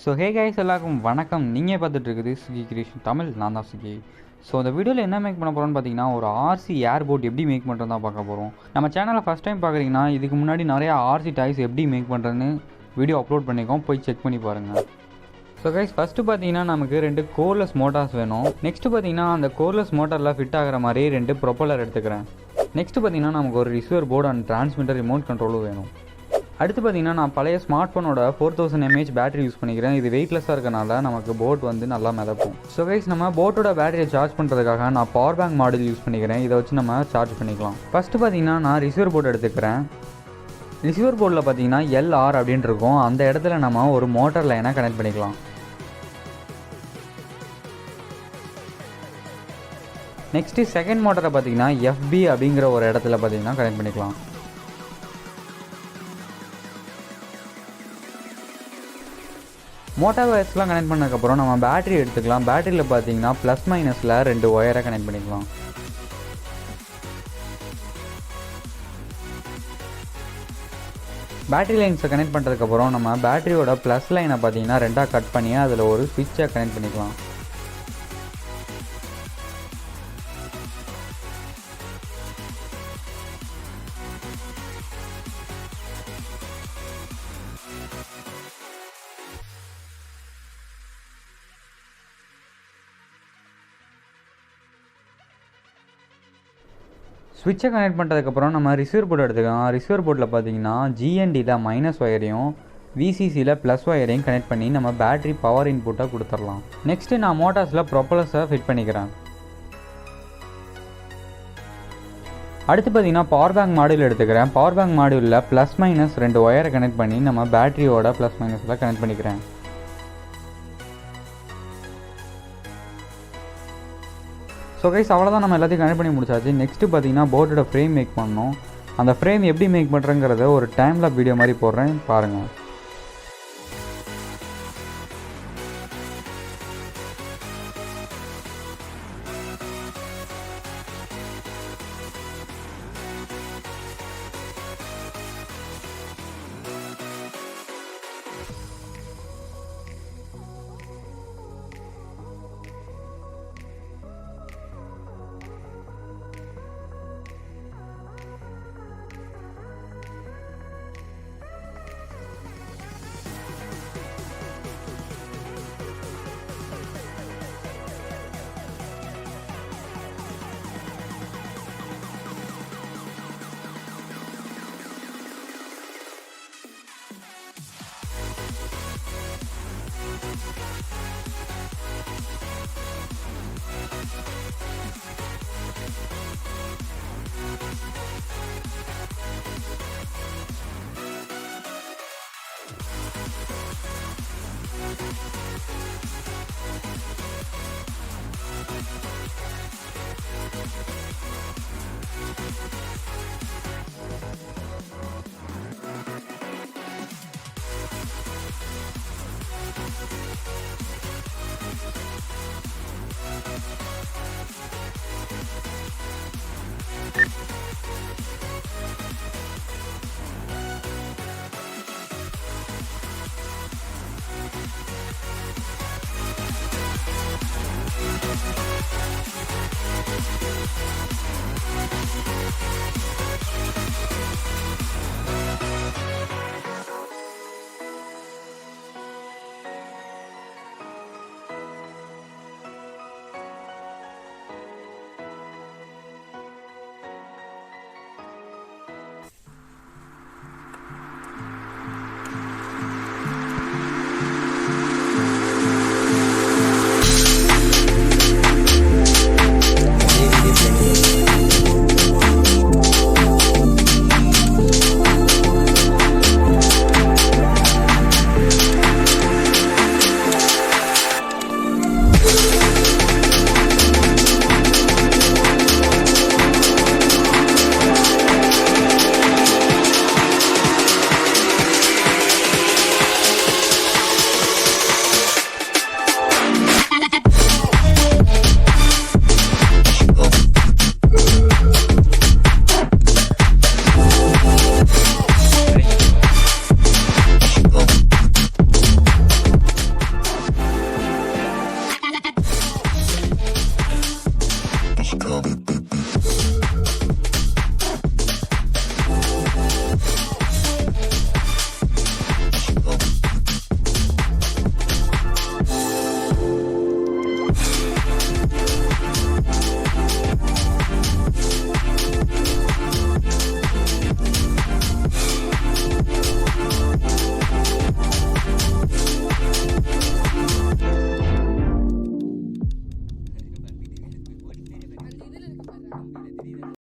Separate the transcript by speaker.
Speaker 1: So hey guys எல்லாருக்கும் வணக்கம். நீங்கள் பார்த்துட்டு இருக்குது சுகி கிரியேஷன் தமிழ். நான் தான் சுகி. ஸோ இந்த வீடியோவில் என்ன மேக் பண்ண போகிறோன்னு பார்த்தீங்கன்னா, ஒரு ஆர்சி ஏர்போட் எப்படி மேக் பண்ணுறது தான் பார்க்க போகிறோம். நம்ம சேனலை ஃபஸ்ட் டைம் பார்க்குறீங்கன்னா, இதுக்கு முன்னாடி நிறையா ஆர்சி டாய்ஸ் எப்படி மேக் பண்ணுறதுன்னு வீடியோ அப்லோட் பண்ணிக்கோம், போய் செக் பண்ணி பாருங்கள். ஸோ கைஸ் ஃபஸ்ட்டு பார்த்தீங்கன்னா நமக்கு 2 கோர்லெஸ் மோட்டார்ஸ் வேணும். நெக்ஸ்ட்டு பார்த்தீங்கன்னா அந்த கோர்லெஸ் மோட்டாரில் ஃபிட் ஆகிற மாதிரி 2 ப்ரொப்பலர் எடுத்துக்கிறேன். நெக்ஸ்ட்டு பார்த்தீங்கன்னா நமக்கு ஒரு receiver board and transmitter remote கண்ட்ரோலும் வேணும். அடுத்து பார்த்தீங்கன்னா நான் பழைய ஸ்மார்ட் ஃபோனோட 4000 mAh பேட்டரி யூஸ் பண்ணிக்கிறேன். இது வெயிட்லெஸ்ஸாக இருக்கனால நமக்கு போட் வந்து நல்லா மிதக்கும். ஸோ கைஸ் நம்ம போட்டோட பேட்டரியை சார்ஜ் பண்ணுறதுக்காக நான் பவர் பேங்க் மாடல் யூஸ் பண்ணிக்கிறேன். இதை வச்சு நம்ம சார்ஜ் பண்ணிக்கலாம். ஃபஸ்ட்டு பார்த்தீங்கன்னா நான் ரிசீவர் போர்டு எடுத்துக்கிறேன். ரிசீவர் போர்டில் பார்த்தீங்கன்னா LR அப்படின்னு இருக்கும். அந்த இடத்துல நம்ம ஒரு மோட்டார் லைனை கனெக்ட் பண்ணிக்கலாம். நெக்ஸ்ட்டு செகண்ட் மோட்டரை பார்த்தீங்கன்னா FB அப்படிங்கிற ஒரு இடத்துல பார்த்தீங்கன்னா கனெக்ட் பண்ணிக்கலாம். மோட்டார் வயர்ஸ்லாம் கனெக்ட் பண்ணதுக்கப்புறம் நம்ம பேட்டரி எடுத்துக்கலாம். பேட்டரியில் பார்த்தீங்கன்னா ப்ளஸ் மைனஸில் 2 ஒயரை கனெக்ட் பண்ணிக்கலாம். பேட்டரி லைன்ஸை கனெக்ட் பண்ணுறதுக்கப்புறம் நம்ம பேட்டரியோட ப்ளஸ் லைனை பார்த்தீங்கன்னா 2ஆக கட் பண்ணி அதில் ஒரு ஸ்விட்சை கனெக்ட் பண்ணிக்கலாம். ஸ்விட்சை கனெக்ட் பண்ணுறதுக்கப்புறம் நம்ம ரிசீவர் போர்டு எடுத்துக்கலாம். ரிசீவர் போர்டில் பார்த்தீங்கன்னா GNDயில் மைனஸ் ஒயரையும் VCCயில் ப்ளஸ் ஒயரையும் கனெக்ட் பண்ணி நம்ம பேட்டரி பவர் இன்புட்டாக கொடுத்துடலாம். நெக்ஸ்ட்டு நான் மோட்டார்ஸில் ப்ரொப்பலர்ஸை ஃபிட் பண்ணிக்கிறேன். அடுத்து பார்த்தீங்கன்னா பவர் பேங்க் மாடியூல் எடுத்துக்கிறேன். பவர் பேங்க் மாடியூலில் ப்ளஸ் மைனஸ் 2 ஒயரை கனெக்ட் பண்ணி நம்ம பேட்டரியோட ப்ளஸ் மைனஸில் கனெக்ட் பண்ணிக்கிறேன். ஸோ கைஸ் அவ்வளோதான், நம்ம எல்லாத்தையும் கனெக்ட் பண்ணி முடிச்சாச்சு. நெக்ஸ்ட்டு பார்த்தீங்கன்னா போட்டோட ஃப்ரேம் மேக் பண்ணணும். அந்த ஃப்ரேம் எப்படி மேக் பண்ணுறங்கிறத ஒரு டைமில் வீடியோ மாதிரி போடுறேன், பாருங்கள்.
Speaker 2: அந்த இதுல இருக்கு பாரு.